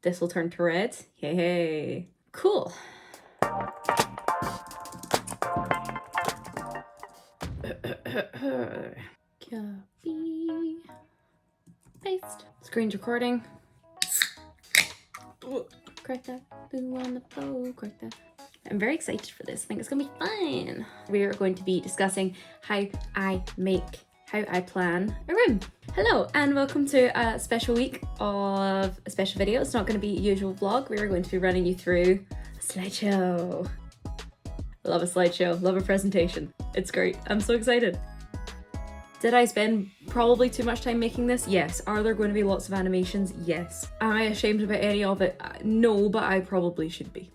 This will turn to red. Hey, cool. Copy. Paste. Screen's recording. Crack that. Boo on the floor. Crack that. I'm very excited for this. I think it's gonna be fun. We are going to be discussing how I plan a room. Hello and welcome to a special week of a special video. It's not going to be a usual vlog. We are going to be running you through a slideshow. Love a slideshow, love a presentation. It's great. I'm so excited. Did I spend probably too much time making this? Yes. Are there going to be lots of animations? Yes. Am I ashamed about any of it? No, but I probably should be.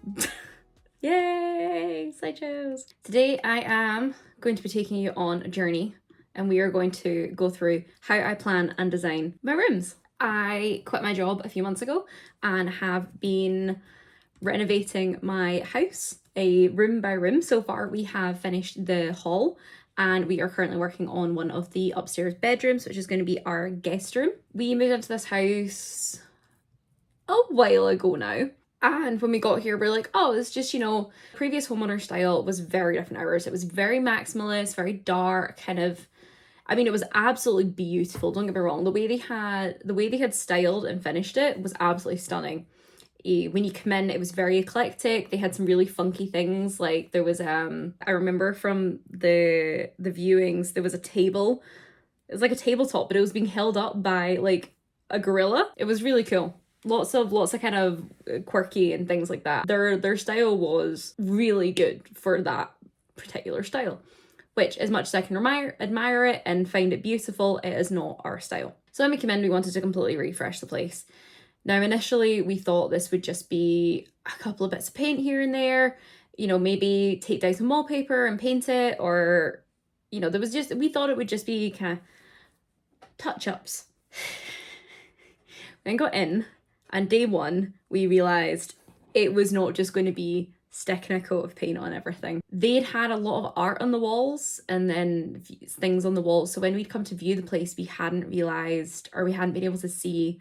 Yay, slideshows. Today I am going to be taking you on a journey and we are going to go through how I plan and design my rooms. I quit my job a few months ago and have been renovating my house, room by room. So far we have finished the hall and we are currently working on one of the upstairs bedrooms, which is going to be our guest room. We moved into this house a while ago now. And when we got here, we're like, oh, it's just, previous homeowner style was very different hours. It was very maximalist, very dark, it was absolutely beautiful. Don't get me wrong. The way they had styled and finished it was absolutely stunning. When you come in, it was very eclectic. They had some really funky things. Like there was, I remember from the viewings, there was a table. It was like a tabletop, but it was being held up by like a gorilla. It was really cool. Lots of kind of quirky and things like that. Their style was really good for that particular style, which as much as I can admire it and find it beautiful, it is not our style. So when we came in, we wanted to completely refresh the place. Now, initially we thought this would just be a couple of bits of paint here and there, maybe take down some wallpaper and paint it, or, we thought it would just be kind of touch-ups. Then got in. And day one, we realised it was not just going to be sticking a coat of paint on everything. They'd had a lot of art on the walls and then things on the walls. So when we'd come to view the place, we hadn't realised, or we hadn't been able to see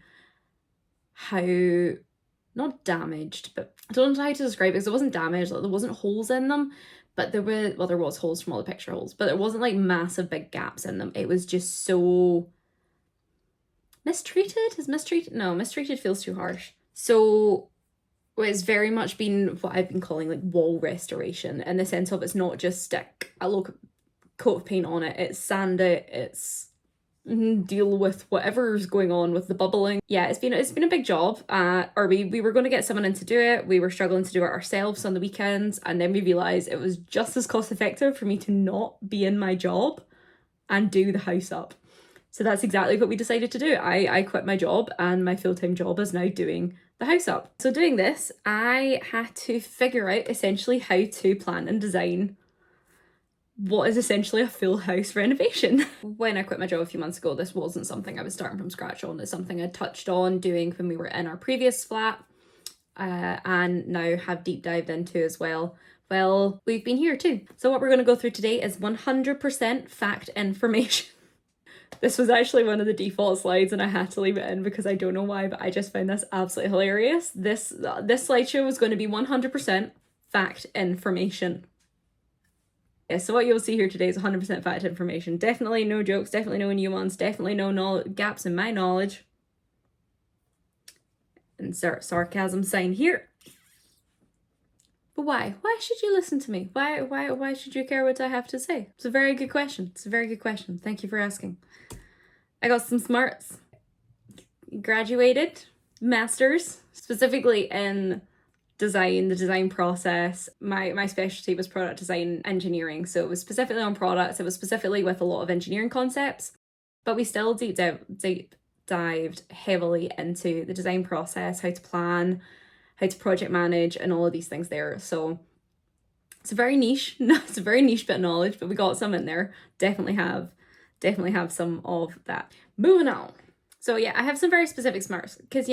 how, not damaged, but I don't know how to describe it because it wasn't damaged. Like, there wasn't holes in them, but there was holes from all the picture holes, but there wasn't like massive big gaps in them. It was just so... mistreated feels too harsh. So it's very much been what I've been calling like wall restoration, in the sense of it's not just stick a local coat of paint on it, it's sand it, it's deal with whatever's going on with the bubbling. Yeah, it's been a big job. We were going to get someone in to do it. We were struggling to do it ourselves on the weekends, and then we realised it was just as cost effective for me to not be in my job and do the house up. So that's exactly what we decided to do. I quit my job and my full-time job is now doing the house up. So doing this, I had to figure out essentially how to plan and design what is essentially a full house renovation. When I quit my job a few months ago, this wasn't something I was starting from scratch on. It's something I touched on doing when we were in our previous flat and now have deep dived into as well. Well, we've been here too. So what we're going to go through today is 100% fact information. This was actually one of the default slides and I had to leave it in because I don't know why, but I just found this absolutely hilarious. This slideshow was going to be 100% fact information. Yeah, so what you'll see here today is 100% fact information. Definitely no jokes, definitely no nuance, definitely no gaps in my knowledge. Insert sarcasm sign here. But why? Why should you listen to me? Why should you care what I have to say? It's a very good question. Thank you for asking. I got some smarts. Graduated, masters, specifically in design, the design process. My specialty was product design engineering. So it was specifically on products. It was specifically with a lot of engineering concepts, but we still deep dived heavily into the design process, how to plan, how to project manage, and all of these things there. So it's a very niche bit of knowledge, but we got some in there. Definitely have some of that. Moving on. So yeah, I have some very specific smarts because,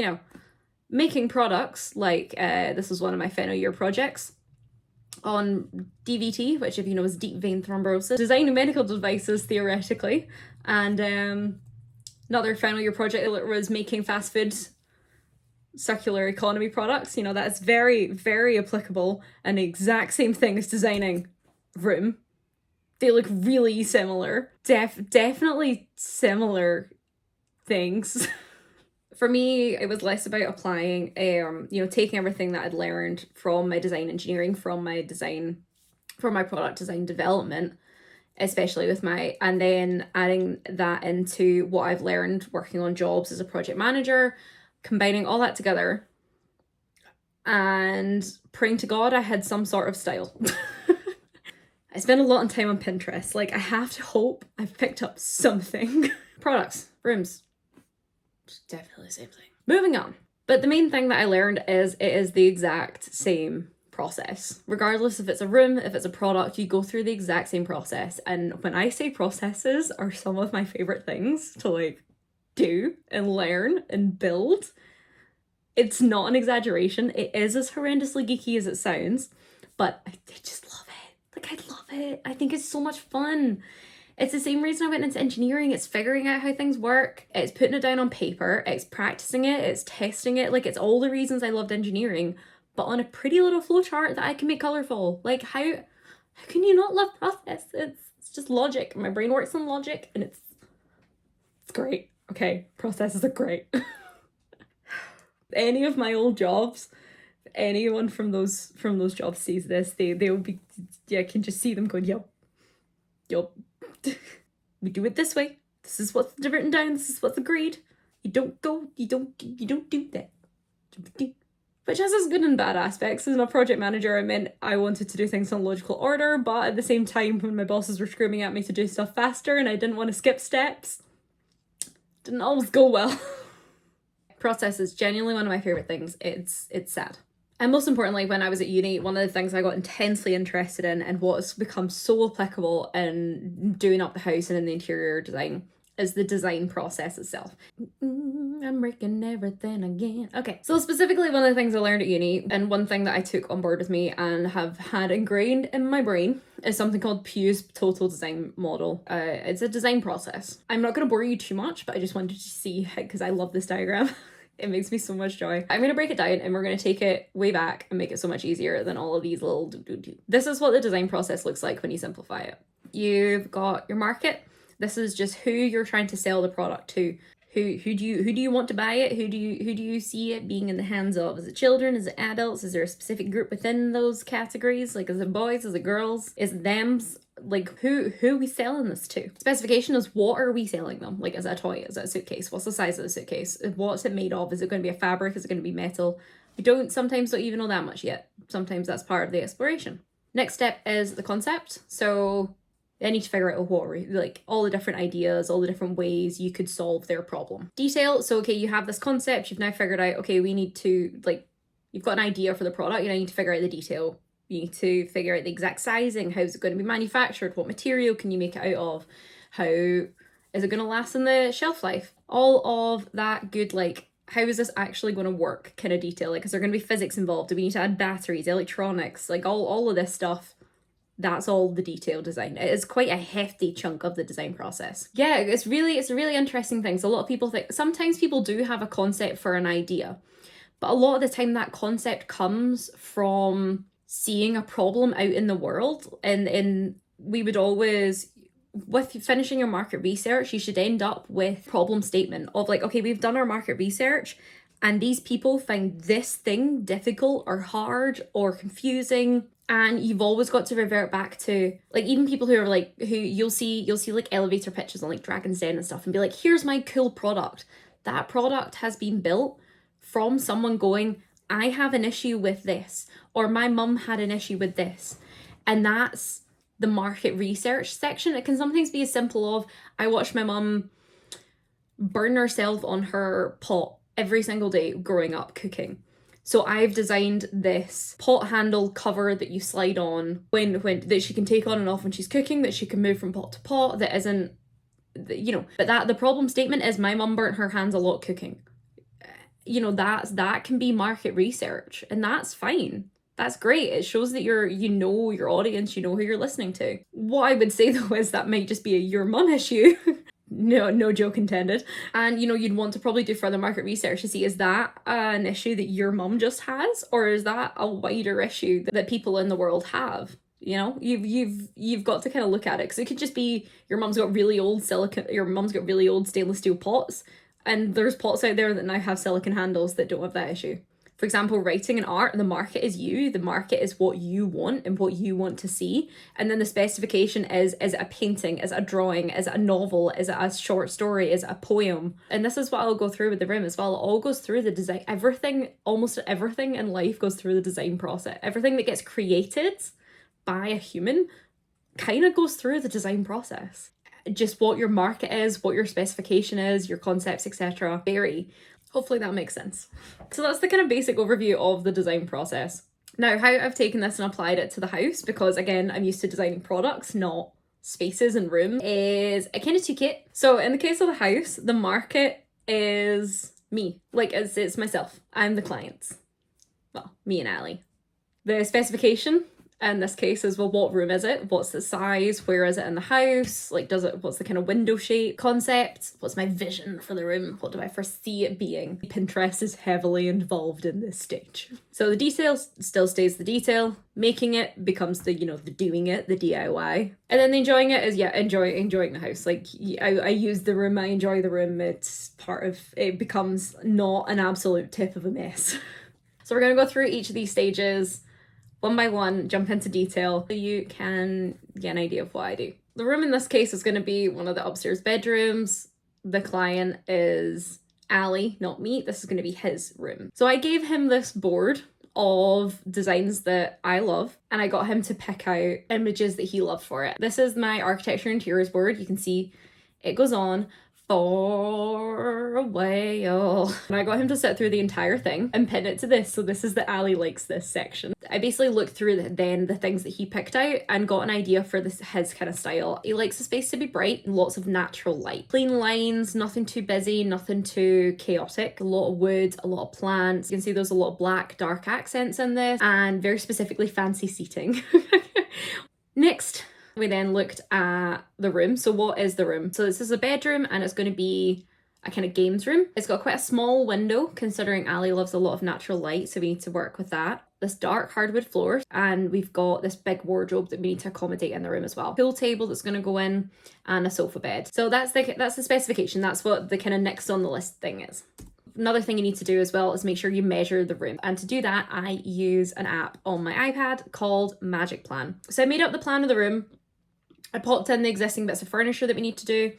making products like this was one of my final year projects on DVT, which if you know is deep vein thrombosis, designing medical devices theoretically, and another final year project was making fast food circular economy products, you know, that's very, very applicable and the exact same thing as designing room. They look really similar. Definitely similar things. For me, it was less about applying, you know, taking everything that I'd learned from my design engineering, from my product design development, especially with and then adding that into what I've learned working on jobs as a project manager, combining all that together and praying to God I had some sort of style. I spend a lot of time on Pinterest. Like, I have to hope I've picked up something. Products, rooms, definitely the same thing. Moving on. But the main thing that I learned is it is the exact same process. Regardless if it's a room, if it's a product, you go through the exact same process. And when I say processes are some of my favorite things to like do and learn and build, it's not an exaggeration. It is as horrendously geeky as it sounds, but I just love it. Like, I love it. I think it's so much fun. It's the same reason I went into engineering. It's figuring out how things work. It's putting it down on paper. It's practicing it. It's testing it. Like, it's all the reasons I loved engineering, but on a pretty little flowchart that I can make colourful. Like, how can you not love process? It's just logic. My brain works on logic, and it's great. Okay, processes are great. Any of my old jobs, anyone from those jobs sees this, they'll be, yeah, I can just see them going, yup. We do it this way. This is what's written down. This is what's agreed. You don't do that. Which has its good and bad aspects. As a project manager, I meant I wanted to do things in logical order, but at the same time, when my bosses were screaming at me to do stuff faster and I didn't want to skip steps, didn't always go well. Process is genuinely one of my favorite things. It's sad. And most importantly, when I was at uni, one of the things I got intensely interested in and what has become so applicable in doing up the house and in the interior design is the design process itself. I'm breaking everything again. Okay, so specifically one of the things I learned at uni, and one thing that I took on board with me and have had ingrained in my brain, is something called Pugh's Total Design Model. It's a design process. I'm not going to bore you too much, but I just wanted to see, because I love this diagram. It makes me so much joy. I'm going to break it down and we're going to take it way back and make it so much easier than all of these little do. This is what the design process looks like when you simplify it. You've got your market. This is just who you're trying to sell the product to. Who do you want to buy it? Who do you see it being in the hands of? Is it children? Is it adults? Is there a specific group within those categories? Like, is it boys? Is it girls? Is it thems? Like, who are we selling this to? Specification is, what are we selling them? Like, is it a toy? Is it a suitcase? What's the size of the suitcase? What's it made of? Is it going to be a fabric? Is it going to be metal? We sometimes don't even know that much yet. Sometimes that's part of the exploration. Next step is the concept. So I need to figure out like all the different ideas, all the different ways you could solve their problem. Detail. So, okay, you have this concept. You've now figured out, okay, we need to, like, you've got an idea for the product. You now need to figure out the detail. You need to figure out the exact sizing. How's it going to be manufactured? What material can you make it out of? How is it going to last in the shelf life? All of that good, like, how is this actually going to work kind of detail? Like, is there going to be physics involved? Do we need to add batteries, electronics? Like, all of this stuff. That's all the detail design. It is quite a hefty chunk of the design process. Yeah, it's a really interesting thing. So a lot of people think, sometimes people do have a concept for an idea, but a lot of the time that concept comes from seeing a problem out in the world. And we would always, with finishing your market research, you should end up with problem statement of like, okay, we've done our market research and these people find this thing difficult or hard or confusing. And you've always got to revert back to, like, even people who are like, who you'll see like elevator pitches on like Dragon's Den and stuff and be like, here's my cool product. That product has been built from someone going, I have an issue with this, or my mum had an issue with this. And that's the market research section. It can sometimes be as simple of, I watched my mum burn herself on her pot every single day growing up cooking. So I've designed this pot handle cover that you slide on when that she can take on and off when she's cooking, that she can move from pot to pot, that isn't, you know, but that the problem statement is my mum burnt her hands a lot cooking. You know, that can be market research, and that's fine. That's great. It shows that you know your audience, you know who you're listening to. What I would say though is that might just be a your mum issue. no joke intended. And you know, you'd want to probably do further market research to see, is that an issue that your mum just has, or is that a wider issue that people in the world have? You know, you've got to kind of look at it, because it could just be your mum's got really old stainless steel pots, and there's pots out there that now have silicone handles that don't have that issue. For example, writing and art, the market is you. The market is what you want and what you want to see. And then the specification is it a painting, is it a drawing, is it a novel, is it a short story, is it a poem? And this is what I'll go through with the room as well. It all goes through the design. Almost everything in life goes through the design process. Everything that gets created by a human kind of goes through the design process. Just what your market is, what your specification is, your concepts, etc. vary. Hopefully that makes sense. So that's the kind of basic overview of the design process. Now, how I've taken this and applied it to the house, because again, I'm used to designing products, not spaces and rooms, is I kind of took it. So in the case of the house, the market is me. Like, it's myself. I'm the client. Well, me and Ali. The specification in this case is, well, what room is it? What's the size? Where is it in the house? Like, what's the kind of window shape? Concept? What's my vision for the room? What do I foresee it being? Pinterest is heavily involved in this stage. So the detail still stays the detail. Making it becomes the, you know, the doing it, the DIY. And then the enjoying it is, yeah, enjoying the house. Like, I use the room, I enjoy the room. It's part of, it becomes not an absolute tip of a mess. So we're going to go through each of these stages one by one, jump into detail, so you can get an idea of what I do. The room in this case is going to be one of the upstairs bedrooms. The client is Ali, not me. This is going to be his room. So I gave him this board of designs that I love, and I got him to pick out images that he loved for it. This is my architecture interiors board. You can see it goes on for a while. And I got him to sit through the entire thing and pin it to this. So this is the Ali likes this section. I basically looked through then the things that he picked out and got an idea for his kind of style. He likes the space to be bright and lots of natural light. Clean lines, nothing too busy, nothing too chaotic. A lot of wood, a lot of plants. You can see there's a lot of black, dark accents in this, and very specifically fancy seating. Next, we then looked at the room. So what is the room? So this is a bedroom, and it's going to be a kind of games room. It's got quite a small window, considering Ali loves a lot of natural light, so we need to work with that. This dark hardwood floor, and we've got this big wardrobe that we need to accommodate in the room as well. Pool table that's going to go in, and a sofa bed. So that's the specification. That's what the kind of next on the list thing is. Another thing you need to do as well is make sure you measure the room. And to do that, I use an app on my iPad called Magic Plan. So I made up the plan of the room. I popped in the existing bits of furniture that we need to do,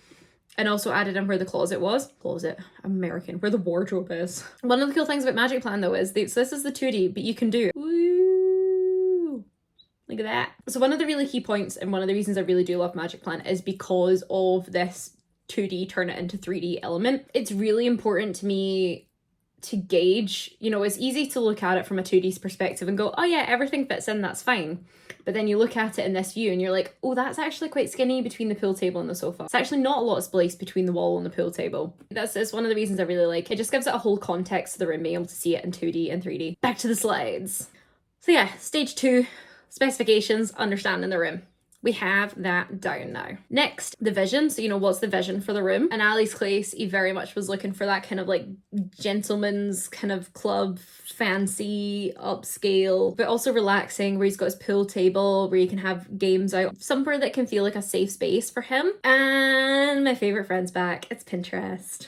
and also added in where the closet was. Closet, American, where the wardrobe is. One of the cool things about Magic Plan though is, so this is the 2D, but you can do, woo, look at that. So one of the really key points, and one of the reasons I really do love Magic Plan, is because of this 2D turn it into 3D element. It's really important to me to gauge, you know, it's easy to look at it from a 2D perspective and go, oh yeah, everything fits in, that's fine. But then you look at it in this view and you're like, oh, that's actually quite skinny between the pool table and the sofa. It's actually not a lot of space between the wall and the pool table. That's one of the reasons I really like it. It just gives it a whole context to the room, being able to see it in 2D and 3D. Back to the slides. So yeah, stage 2, specifications, understanding the room. We have that down now. Next, the vision. So, you know, what's the vision for the room? In Ali's case, he very much was looking for that kind of like gentleman's kind of club, fancy, upscale, but also relaxing, where he's got his pool table, where you can have games out, somewhere that can feel like a safe space for him. And my favorite friend's back, it's Pinterest.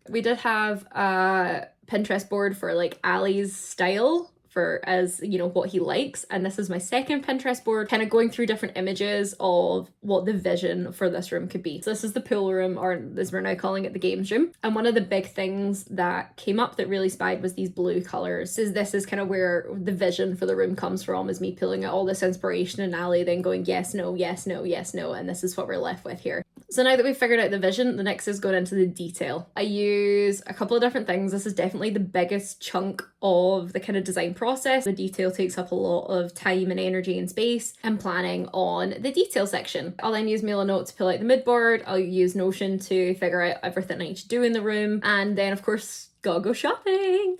We did have a Pinterest board for like Ali's style, for as you know what he likes, and this is my second Pinterest board, kind of going through different images of what the vision for this room could be. So this is the pool room, or as we're now calling it, the games room. And one of the big things that came up that really spied was these blue colors. This is kind of where the vision for the room comes from, is me pulling out all this inspiration and Ali then going yes, no, yes, no, yes, no, and this is what we're left with here. So now that we've figured out the vision, the next is going into the detail. I use a couple of different things. This is definitely the biggest chunk of the kind of design process. The detail takes up a lot of time and energy and space, and planning on the detail section. I'll then use Mailer Note to pull out the mood board. I'll use Notion to figure out everything I need to do in the room. And then of course, gotta go shopping.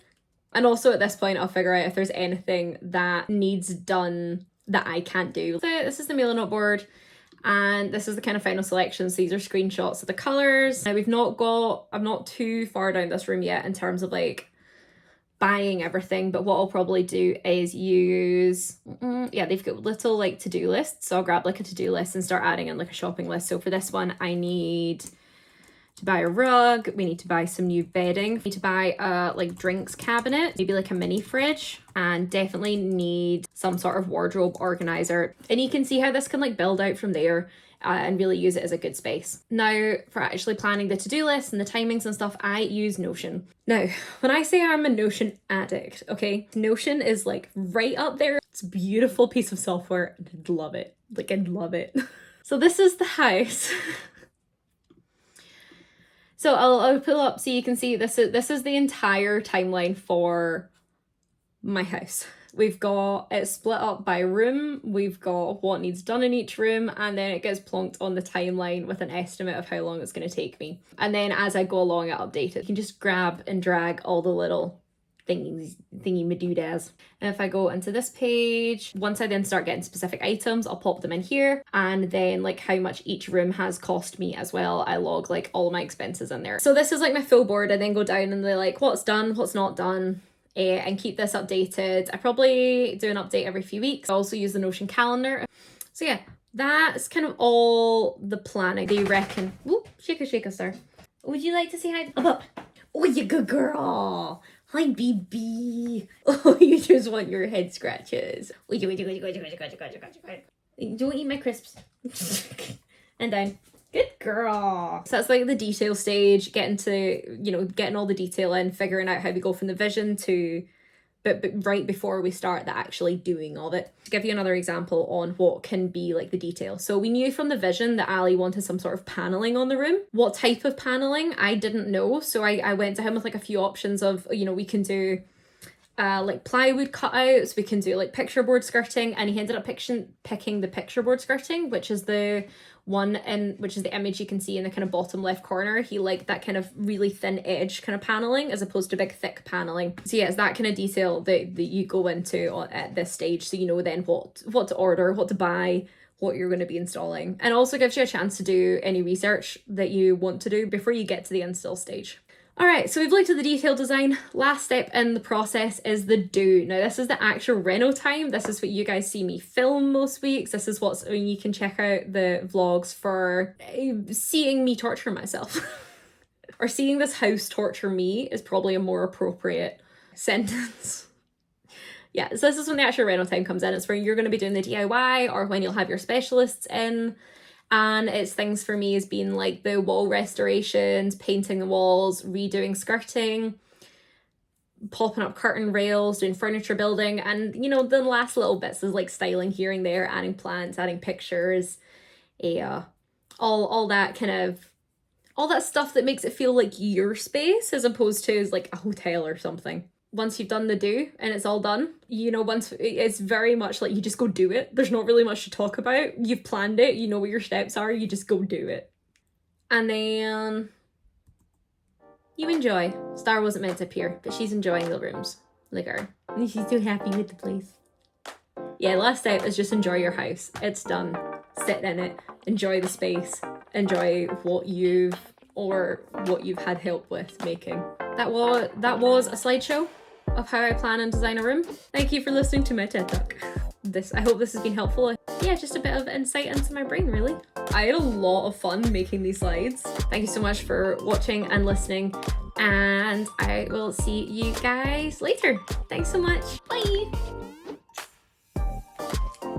And also at this point, I'll figure out if there's anything that needs done that I can't do. So this is the Mailer Note board. And this is the kind of final selection. So these are screenshots of the colors. Now I'm not too far down this room yet in terms of like buying everything, but what I'll probably do is use, yeah, they've got little like to-do lists. So I'll grab like a to-do list and start adding in like a shopping list. So for this one, I need to buy a rug, we need to buy some new bedding, we need to buy a like drinks cabinet, maybe like a mini fridge, and definitely need some sort of wardrobe organizer. And you can see how this can like build out from there and really use it as a good space. Now, for actually planning the to-do list and the timings and stuff, I use Notion. Now, when I say I'm a Notion addict, okay, Notion is like right up there. It's a beautiful piece of software and I love it. Like, I love it. So this is the house. So I'll pull up so you can see this is the entire timeline for my house. We've got it split up by room, we've got what needs done in each room, and then it gets plonked on the timeline with an estimate of how long it's going to take me. And then as I go along, I update it. You can just grab and drag all the little thingy-madoodads. And if I go into this page, once I then start getting specific items, I'll pop them in here, and then like how much each room has cost me as well. I log like all my expenses in there. So this is like my full board. I then go down and they're like what's done, what's not done, and keep this updated. I probably do an update every few weeks. I also use the Notion calendar. So yeah, that's kind of all the planning. They reckon. Ooh, shake a star. Would you like to say hi? Up. Oh, you good girl. Hi, baby. Oh, you just want your head scratches. Don't eat my crisps. And down. Good girl. So that's like the detail stage, getting all the detail in, figuring out how we go from the vision to, but right before we start the actually doing of it. To give you another example on what can be like the detail. So we knew from the vision that Ali wanted some sort of paneling on the room. What type of paneling, I didn't know. So I went to him with like a few options of, we can do like plywood cutouts, we can do like picture board skirting, and he ended up picking the picture board skirting, which is the image you can see in the kind of bottom left corner. He liked that kind of really thin edge kind of paneling as opposed to big thick paneling. So yeah, it's that kind of detail that you go into at this stage, so you know then what to order, what to buy, what you're going to be installing, and also gives you a chance to do any research that you want to do before you get to the install stage. Alright, so we've looked at the detailed design. Last step in the process is the do. Now this is the actual reno time. This is what you guys see me film most weeks. This is you can check out the vlogs for seeing me torture myself. Or seeing this house torture me is probably a more appropriate sentence. Yeah, so this is when the actual reno time comes in. It's where you're going to be doing the DIY or when you'll have your specialists in. And it's things for me as being like the wall restorations, painting the walls, redoing skirting, popping up curtain rails, doing furniture building, and the last little bits is like styling here and there, adding plants, adding pictures, all that stuff that makes it feel like your space as opposed to as like a hotel or something. Once you've done the do and it's all done, once it's very much like you just go do it. There's not really much to talk about. You've planned it, you know what your steps are, you just go do it. And then you enjoy. Star wasn't meant to appear, but she's enjoying the rooms. Look at her. And she's so happy with the place. Yeah, last step is just enjoy your house. It's done. Sit in it. Enjoy the space. Enjoy what you've had help with making. That was a slideshow of how I plan and design a room. Thank you for listening to my TED Talk. I hope this has been helpful. Yeah, just a bit of insight into my brain, really. I had a lot of fun making these slides. Thank you so much for watching and listening, and I will see you guys later. Thanks so much. Bye!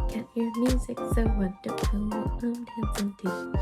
Can't hear music so wonderful, I'm dancing too.